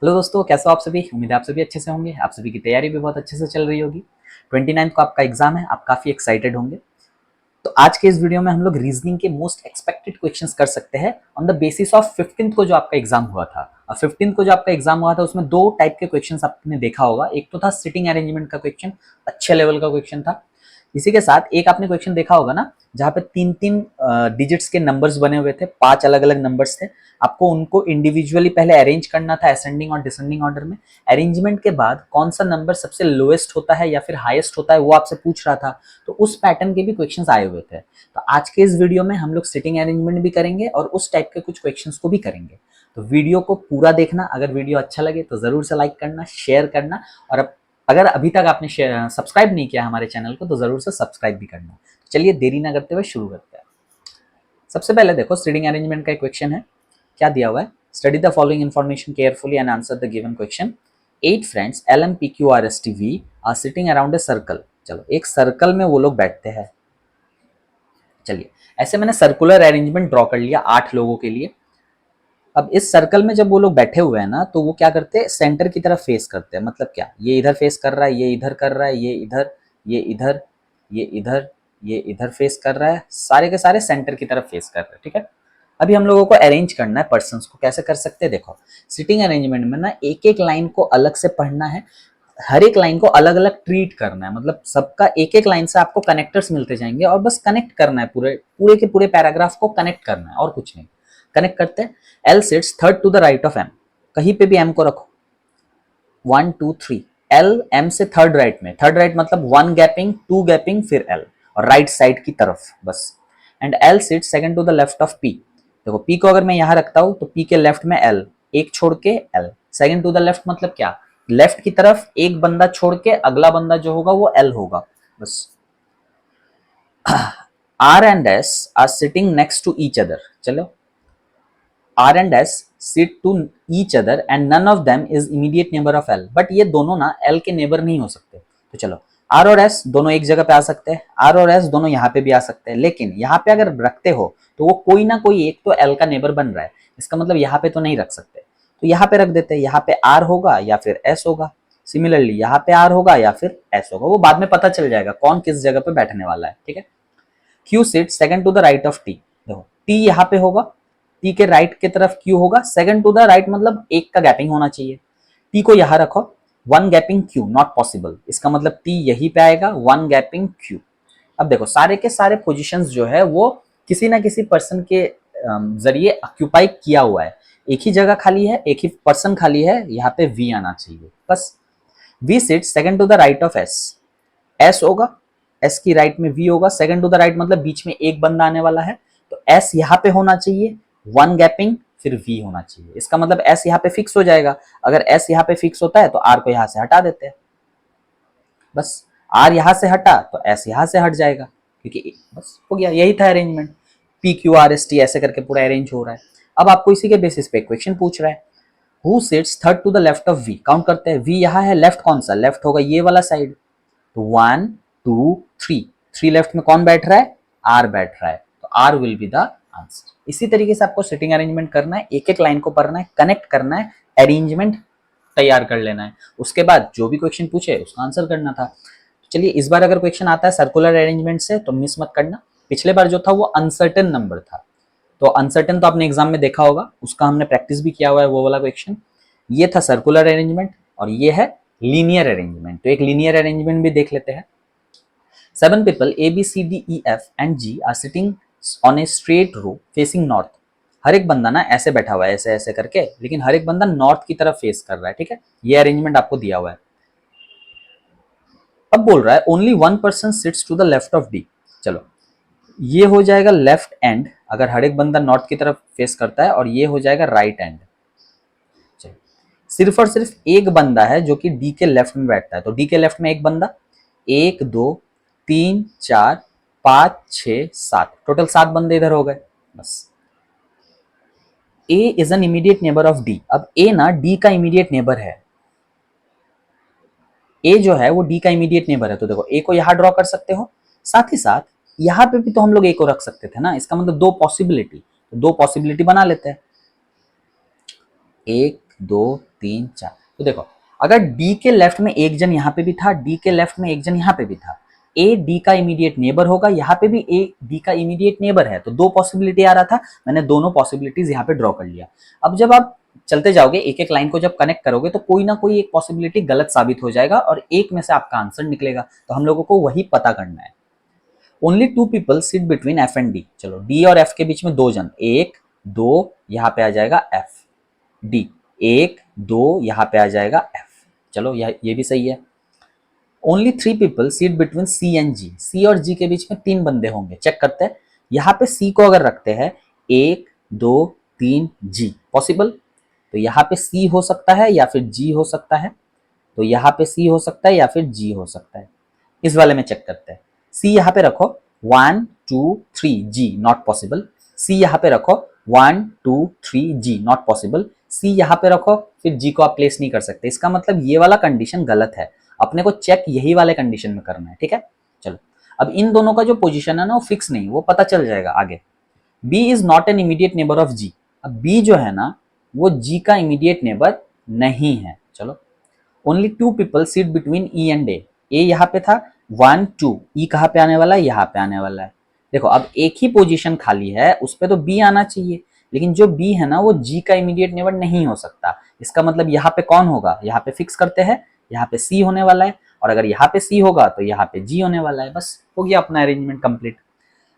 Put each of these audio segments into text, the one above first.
Hello दोस्तों, कैसे हो आप सभी। उम्मीद है आप सभी अच्छे से होंगे। आप सभी की तैयारी भी बहुत अच्छे से चल रही होगी। 29 को आपका एग्जाम है, आप काफी एक्साइटेड होंगे। तो आज के इस वीडियो में हम लोग रीजनिंग के मोस्ट एक्सपेक्टेड क्वेश्चंस कर सकते हैं on the basis of 15th को जो आपका एग्जाम हुआ था। और 15th को जो आपका एग्जाम हुआ था उसमें दो टाइप के क्वेश्चंस आपने देखा होगा। एक तो था सिटिंग अरेंजमेंट का क्वेश्चन, अच्छे लेवल का क्वेश्चन था। इसी के साथ एक आपने क्वेश्चन देखा होगा ना, जहाँ पे तीन तीन डिजिट्स के नंबर्स बने हुए थे, 5 अलग अलग नंबर्स थे। आपको उनको इंडिविजुअली पहले अरेंज करना था असेंडिंग और डिसेंडिंग ऑर्डर में। अरेंजमेंट के बाद कौन सा नंबर सबसे लोएस्ट होता है या फिर हाईएस्ट होता है वो आपसे पूछ रहा था। तो उस पैटर्न के भी क्वेश्चंस आए हुए थे। तो आज के इस वीडियो में हम लोग सिटिंग अरेंजमेंट भी करेंगे और उस टाइप के कुछ क्वेश्चंस को भी करेंगे। तो वीडियो को पूरा देखना। अगर वीडियो अच्छा लगे तो जरूर से लाइक करना, शेयर करना। और अगर अभी तक आपने सब्सक्राइब नहीं किया हमारे चैनल को तो जरूर से सब्सक्राइब भी करना। तो चलिए देरी ना करते हुए शुरू करते हैं। सबसे पहले देखो, सिटिंग अरेंजमेंट का एक क्वेश्चन है। क्या दिया हुआ है? Study the following information carefully and answer the given question. 8 friends LMPQRSTV are sitting around a circle. चलो, एक सर्कल में वो लोग बैठते हैं। चलिए, ऐसे मैंने सर्कुलर अरेंजमेंट ड्रॉ कर लिया 8 लोगों के लिए। अब इस सर्कल में जब वो लोग बैठे हुए हैं ना, तो वो क्या करते हैं, सेंटर की तरफ फेस करते हैं। मतलब क्या, ये इधर फेस कर रहा है, ये इधर कर रहा है, ये इधर, ये इधर, ये इधर, ये इधर फेस कर रहा है। सारे के सारे सेंटर की तरफ फेस कर रहे हैं। ठीक है, अभी हम लोगों को अरेंज करना है पर्सन्स को। कैसे कर सकते हैं देखो, सिटिंग अरेंजमेंट में ना एक एक लाइन को अलग से पढ़ना है। हर एक लाइन को अलग अलग ट्रीट करना है। मतलब सबका एक एक लाइन से आपको कनेक्टर्स मिलते जाएंगे और बस कनेक्ट करना है, पूरे पूरे के पूरे पैराग्राफ को कनेक्ट करना है और कुछ नहीं। कनेक्ट करते हैं। L sits third to the right of M. कहीं पे भी एम को रखो, 1 2 3। एल एम से थर्ड राइट में। थर्ड राइट मतलब 1 गैपिंग, 2 गैपिंग, फिर एल और राइट साइड की तरफ बस। And L sit second to the left of P. देखो, पी को अगर मैं यहां रखता हूं तो पी के लेफ्ट में एल, एक छोड़ के L. Second to the left मतलब क्या, लेफ्ट की तरफ एक बंदा छोड़ के अगला बंदा जो होगा वो एल होगा बस। R and S are sitting next to each other. चलो, R and S sit to each other and none of them is immediate neighbor of L. But ये दोनों ना L के नेबर नहीं हो सकते। तो चलो, R और S दोनों एक जगह पे आ सकते हैं, R और S दोनों यहाँ पे भी आ सकते हैं। लेकिन यहाँ पे अगर रखते हो तो वो कोई ना कोई एक तो L का नेबर बन रहा है। इसका मतलब यहाँ पे तो नहीं रख सकते, तो यहाँ पे रख देते हैं। यहाँ पे R होगा या फिर S होगा। सिमिलरली यहाँ पे R होगा या फिर S होगा। वो बाद में पता चल जाएगा कौन किस जगह पे बैठने वाला है। ठीक है, Q sit second to the right of T। देखो, T यहाँ पे होगा, T के राइट की तरफ Q होगा। सेकंड टू द राइट मतलब एक का गैपिंग होना चाहिए। T को यहां रखो, 1 गैपिंग Q नॉट पॉसिबल। इसका मतलब T यहीं पे आएगा, 1 गैपिंग Q। अब देखो, सारे के सारे पोजीशंस जो है वो किसी ना किसी पर्सन के जरिए ऑक्यूपाई किया हुआ है। एक ही जगह खाली है, एक ही पर्सन खाली है, यहाँ पे V आना चाहिए बस। V sit second to the right of S। S होगा, S की राइट में V होगा। सेकंड टू द राइट मतलब बीच में एक बंदा आने वाला है, तो S यहाँ पे होना चाहिए, 1 गैपिंग फिर V होना चाहिए। इसका मतलब S यहाँ पे फिक्स हो जाएगा। अगर S यहाँ पे फिक्स होता है तो R को यहाँ से हटा देते हैं बस। R यहाँ से हटा तो S यहाँ से हट जाएगा, क्योंकि बस हो गया। यही था अरेंजमेंट। PQRST ऐसे करके पूरा अरेंज हो रहा है। अब आपको इसी के बेसिस पे क्वेश्चन पूछ रहा है, who sits third to the left of V। Count करते हैं, V यहाँ है, लेफ्ट कौन सा, लेफ्ट होगा ये वाला साइड। तो 1 2 3, 3 लेफ्ट में कौन बैठ रहा है, आर बैठ रहा है, तो R will be the answer. इसी तरीके से आपको सिटिंग अरेंजमेंट करना है, एक एक लाइन को पढ़ना है, कनेक्ट करना है, अरेंजमेंट तैयार कर लेना है। उसके बाद जो भी क्वेश्चन पूछे उसका आंसर करना था। तो चलिए, इस बार अगर क्वेश्चन आता है सर्कुलर अरेंजमेंट से तो मिस मत करना। पिछले बार जो था वो अनसर्टेन नंबर था, तो अनसर्टेन तो आपने एग्जाम में देखा होगा, उसका हमने प्रैक्टिस भी किया हुआ है वो वाला क्वेश्चन। ये था सर्कुलर अरेंजमेंट और ये है लीनियर अरेंजमेंट। तो एक लीनियर अरेंजमेंट भी देख लेते हैं। 7 people A, B, C, D, E, F and G are sitting on a straight row facing north. हर एक बंदा ना ऐसे बैठा हुआ है, ऐसे ऐसे करके, लेकिन हर एक बंदा नॉर्थ की तरफ फेस कर रहा है। ठीक है, ये अरेंजमेंट आपको दिया हुआ है। अब बोल रहा है only 1 person sits to the left of D। चलो, ये हो जाएगा लेफ्ट एंड अगर हर एक बंदा नॉर्थ की तरफ फेस करता है, और ये हो जाएगा राइट एंड। सिर्फ और सिर्फ एक बंदा है जो कि डी के लेफ्ट में बैठता है, तो डी के लेफ्ट में एक बंदा, 1 2 3 4 5 6 7, टोटल 7 बंदे इधर हो गए बस। A is an immediate neighbour of D. अब ए ना डी का इमीडिएट नेबर है। ए जो है वो डी का इमीडिएट नेबर है, तो देखो ए को यहां ड्रॉ कर सकते हो, साथ ही साथ यहां पे भी तो हम लोग ए को रख सकते थे ना। इसका मतलब दो पॉसिबिलिटी, तो दो पॉसिबिलिटी बना लेते हैं। 1 2 3 4। तो देखो अगर डी के लेफ्ट में एक जन यहाँ पे भी था, डी के लेफ्ट में एक जन यहाँ पे भी था, ए डी का इमीडिएट नेबर होगा, यहाँ पे भी ए डी का इमीडिएट नेबर है, तो दो पॉसिबिलिटी आ रहा था, मैंने दोनों पॉसिबिलिटीज यहाँ पे ड्रॉ कर लिया। अब जब आप चलते जाओगे एक एक लाइन को जब कनेक्ट करोगे तो कोई ना कोई एक पॉसिबिलिटी गलत साबित हो जाएगा और एक में से आपका आंसर निकलेगा, तो हम लोगों को वही पता करना है। Only 2 people sit between F and D. चलो डी और एफ के बीच में 2 जन, 1 2 यहाँ पे आ जाएगा एफ, डी 1 2 यहाँ पे आ जाएगा एफ। चलो ये भी सही है। Only 3 people sit between C and G. C और जी के बीच में 3 बंदे होंगे, चेक करते हैं। यहाँ पे सी को अगर रखते हैं 1 2 3 जी, पॉसिबल, तो यहाँ पे सी हो सकता है या फिर जी हो सकता है, तो यहाँ पे सी हो सकता है या फिर जी हो सकता है। इस वाले में चेक करते हैं। सी यहाँ पे रखो 1 2 3 जी, नॉट पॉसिबल। सी यहाँ पे रखो 1 2 3 जी, नॉट पॉसिबल। सी यहाँ पे रखो, फिर जी को आप प्लेस नहीं कर सकते, इसका मतलब ये वाला कंडीशन गलत है, अपने को चेक यही वाले कंडीशन में करना है, ठीक है। चलो अब इन दोनों का जो पोजीशन है ना वो फिक्स नहीं, वो पता चल जाएगा आगे। B is not an immediate neighbour of G. अब बी जो है ना वो जी का इमीडिएट नेबर नहीं है। चलो only 2 people sit between E and A. A यहाँ पे था 1 2, ई कहाँ पे आने वाला है, यहाँ पे आने वाला है। देखो अब एक ही पोजीशन खाली है, उस पे तो बी आना चाहिए, लेकिन जो बी है ना वो जी का इमीडिएट नेबर नहीं हो सकता। इसका मतलब यहाँ पे कौन होगा, यहाँ पे फिक्स करते हैं, यहाँ पे सी होने वाला है, और अगर यहाँ पे सी होगा तो यहाँ पे जी होने वाला है। बस हो गया अपना अरेंजमेंट कंप्लीट।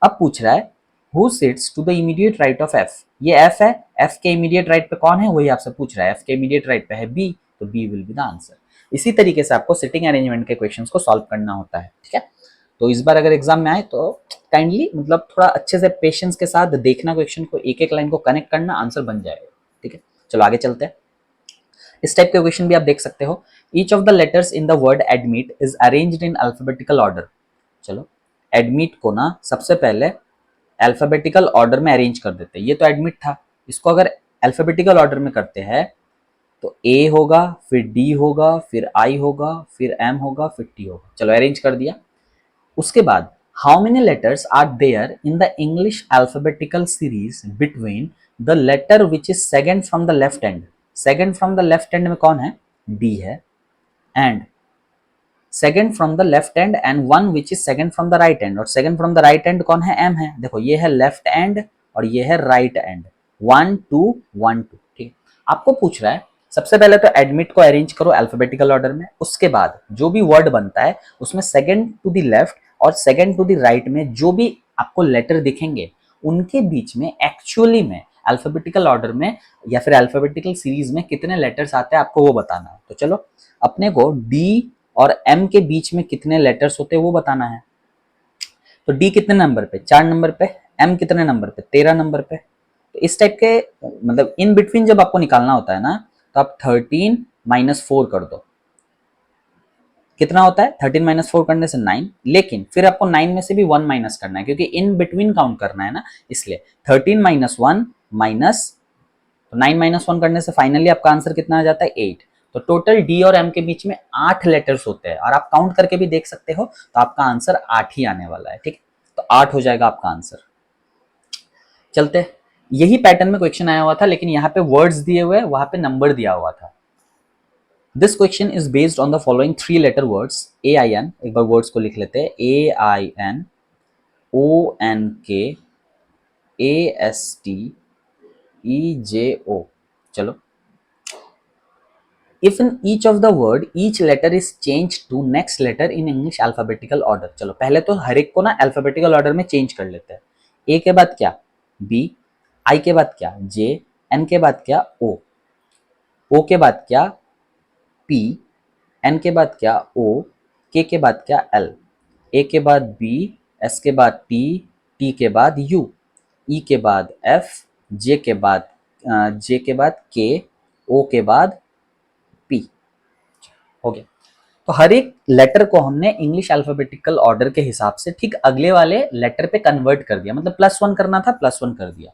अब पूछ रहा है who sits to the immediate right of F. ये एफ है, एफ के इमीडिएट राइट पे कौन है वही आपसे पूछ रहा है। एफ के इमीडिएट राइट पे है बी, तो B will be the answer. इसी तरीके से आपको सिटिंग अरेंजमेंट के क्वेश्चंस को सॉल्व करना होता है, ठीक है। तो इस बार अगर एग्जाम में आए तो काइंडली मतलब थोड़ा अच्छे से पेशेंस के साथ देखना क्वेश्चन को, एक एक लाइन को कनेक्ट करना, आंसर बन जाएगा, ठीक है। चलो आगे चलते हैं। इस टाइप के क्वेश्चन भी आप देख सकते हो। Each of the letters in the word admit is arranged in alphabetical order. चलो एडमिट को ना सबसे पहले अल्फाबेटिकल ऑर्डर में अरेंज कर देते हैं। ये तो एडमिट था, इसको अगर अल्फाबेटिकल ऑर्डर में करते हैं तो ए होगा, फिर डी होगा, फिर आई होगा, फिर एम होगा, फिर टी होगा। चलो अरेंज कर दिया। उसके बाद how many letters are there in the English alphabetical series between the letter which is second from the left end. Second from the left end में कौन है, डी है, and second from the left end and one which is second from the right end, और second from the right end कौन है, M है। देखो ये है लेफ्ट एंड और ये है राइट एंड, 1 2 1 2, ठीक है। आपको पूछ रहा है सबसे पहले तो एडमिट को अरेंज करो अल्फाबेटिकल ऑर्डर में, उसके बाद जो भी वर्ड बनता है उसमें सेकंड टू द लेफ्ट और सेकंड टू द राइट में जो भी आपको लेटर दिखेंगे उनके बीच में एक्चुअली में अल्फाबेटिकल ऑर्डर में या फिर अल्फाबेटिकल सीरीज में कितने लेटर्स आते हैं आपको वो बताना है। तो चलो अपने को डी और एम के बीच में कितने लेटर्स होते हैं वो बताना है। तो डी कितने नंबर पे, 4 नंबर पे, एम कितने नंबर पे, 13 नंबर पे। तो इस टाइप के मतलब इन बिटवीन जब आपको निकालना होता है ना तो आप 13 माइनस 4 कर दो। कितना होता है 13 माइनस 4 करने से 9, लेकिन फिर आपको 9 में से भी 1 माइनस करना है क्योंकि इन बिटवीन काउंट करना है ना, इसलिए 13 माइनस 1 माइनस, तो 9 माइनस 1 करने से फाइनली आपका आंसर कितना आ जाता है 8। तो टोटल डी और एम के बीच में 8 लेटर्स होते हैं और आप काउंट करके भी देख सकते हो, तो आपका आंसर 8 ही आने वाला है, ठीक है। तो 8 हो जाएगा आपका आंसर। चलते, यही पैटर्न में क्वेश्चन आया हुआ था लेकिन यहाँ पे वर्ड्स दिए हुए, वहां पे नंबर दिया हुआ था। This question is based on the following 3 letter words AIN। एक बार वर्ड्स को लिख लेते हैं, AIN ONK AST EJO। चलो, if in each of the word each letter is changed to next letter in English alphabetical order। चलो पहले तो हर एक को ना अल्फाबेटिकल ऑर्डर में चेंज कर लेते हैं। ए के बाद क्या B, आई के बाद क्या J, एन के बाद क्या O के बाद क्या P, एन के बाद क्या O, के बाद क्या L, ए के बाद B, एस के बाद T, T के बाद U, E के बाद F, J के बाद K, O के बाद P। हो गया। तो हर एक लेटर को हमने इंग्लिश अल्फाबेटिकल ऑर्डर के हिसाब से ठीक अगले वाले लेटर पे कन्वर्ट कर दिया, मतलब +1 करना था +1 कर दिया।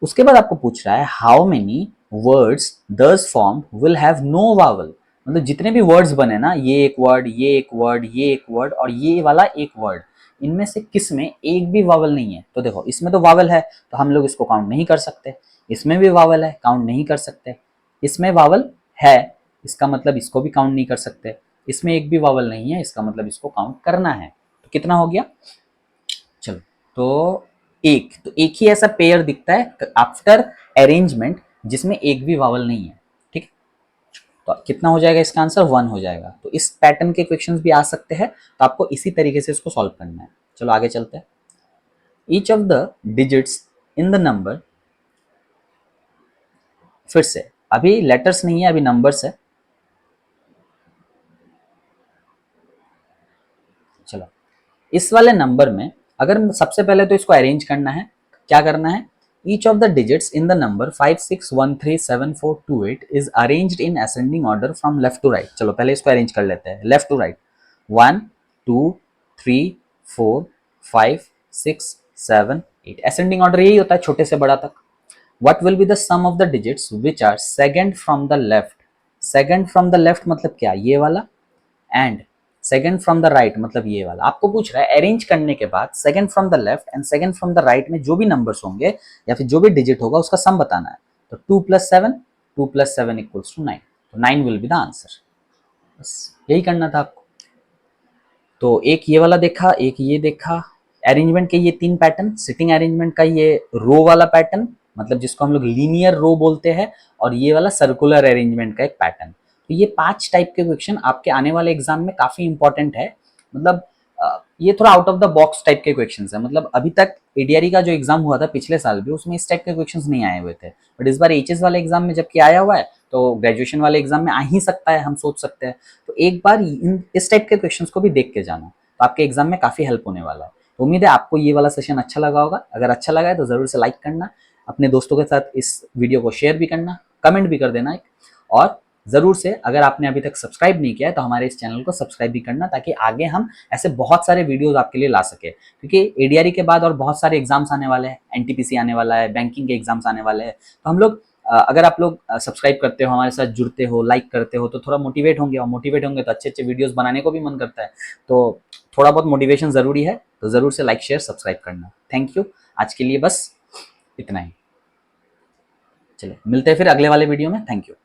उसके बाद आपको पूछ रहा है how many words thus form will have no vowel. मतलब जितने भी वर्ड्स बने ना, ये एक वर्ड, ये एक वर्ड, ये एक वर्ड और ये वाला एक वर्ड, इनमें से किस में एक भी वावल नहीं है। तो देखो इसमें तो वावल है तो हम लोग इसको काउंट नहीं कर सकते, इसमें भी वावल है काउंट नहीं कर सकते, इसमें वावल है, इसका मतलब इसको भी काउंट नहीं कर सकते, इसमें एक भी वावल नहीं है, इसका मतलब इसको काउंट करना है। तो कितना हो गया, चलो, तो एक ही ऐसा पेयर दिखता है आफ्टर अरेंजमेंट जिसमें एक भी वावल नहीं है, ठीक है। तो कितना हो जाएगा इसका आंसर, 1 हो जाएगा। तो इस पैटर्न के क्वेश्चंस भी आ सकते हैं, तो आपको इसी तरीके से इसको सॉल्व करना है। चलो आगे चलते हैं। Each of the digits in the number, फिर से अभी लेटर्स नहीं है, अभी नंबर्स है। चलो, इस वाले नंबर में अगर सबसे पहले तो इसको अरेंज करना है, क्या करना है, each of the digits in the number 56137428 is arranged in ascending order from left to right. चलो पहले इसको अरेंज कर लेते हैं left to right. 1 2 3 4 5 6 7 8, ascending order यही होता है छोटे से बड़ा तक। What will be the sum of the digits which are second from the left? Second from the left मतलब क्या, ये वाला, and second from the right मतलब ये वाला। आपको पूछ रहा है अरेंज करने के बाद second from the left end second from the right में जो भी नंबर्स होंगे या फिर जो भी डिजिट होगा उसका सम बताना है। तो 2 + 7 इक्वल्स टू 9, तो 9 विल बी द आंसर। बस यही करना था आपको। तो एक ये वाला देखा, एक ये देखा, अरेंजमेंट के ये 3 पैटर्न, सिटिंग अरेंजमेंट का ये रो वाला पैटर्न मतलब जिसको हम लोग लीनियर रो बोलते हैं, और ये वाला सर्कुलर अरेंजमेंट का एक पैटर्न। तो ये 5 टाइप के क्वेश्चन आपके आने वाले एग्जाम में काफी इंपॉर्टेंट है। मतलब ये थोड़ा out of the box type के क्वेश्चंस है। मतलब अभी तक एडीआरई का जो एग्जाम हुआ था पिछले साल भी, उसमें इस टाइप के क्वेश्चंस नहीं आए हुए थे, बट इस बार एचएस वाले एग्जाम में जबकि आया हुआ है, तो ग्रेजुएशन वाले एग्जाम में आ ही सकता है, हम सोच सकते हैं। तो एक बार इस टाइप के क्वेश्चंस को भी देख के जाना, तो आपके एग्जाम में काफी हेल्प होने वाला है। तो उम्मीद है आपको ये वाला सेशन अच्छा लगा होगा। अगर अच्छा लगा है तो जरूर से लाइक करना, अपने दोस्तों के साथ इस वीडियो को शेयर भी करना, कमेंट भी कर देना एक, और जरूर से अगर आपने अभी तक सब्सक्राइब नहीं किया है तो हमारे इस चैनल को सब्सक्राइब भी करना, ताकि आगे हम ऐसे बहुत सारे वीडियोस आपके लिए ला सके। क्योंकि एडीआरई के बाद और बहुत सारे एग्जाम्स आने वाले हैं, एनटीपीसी आने वाला है, बैंकिंग के एग्जाम्स आने वाले हैं। तो हम लोग अगर आप लोग सब्सक्राइब करते हो, हमारे साथ जुड़ते हो, लाइक करते हो, तो थोड़ा मोटिवेट होंगे, और मोटिवेट होंगे तो अच्छे अच्छे वीडियोस बनाने को भी मन करता है। तो थोड़ा बहुत मोटिवेशन जरूरी है, तो जरूर से लाइक शेयर सब्सक्राइब करना। थैंक यू, आज के लिए बस इतना ही। चलिए मिलते हैं फिर अगले वाले वीडियो में। Thank you.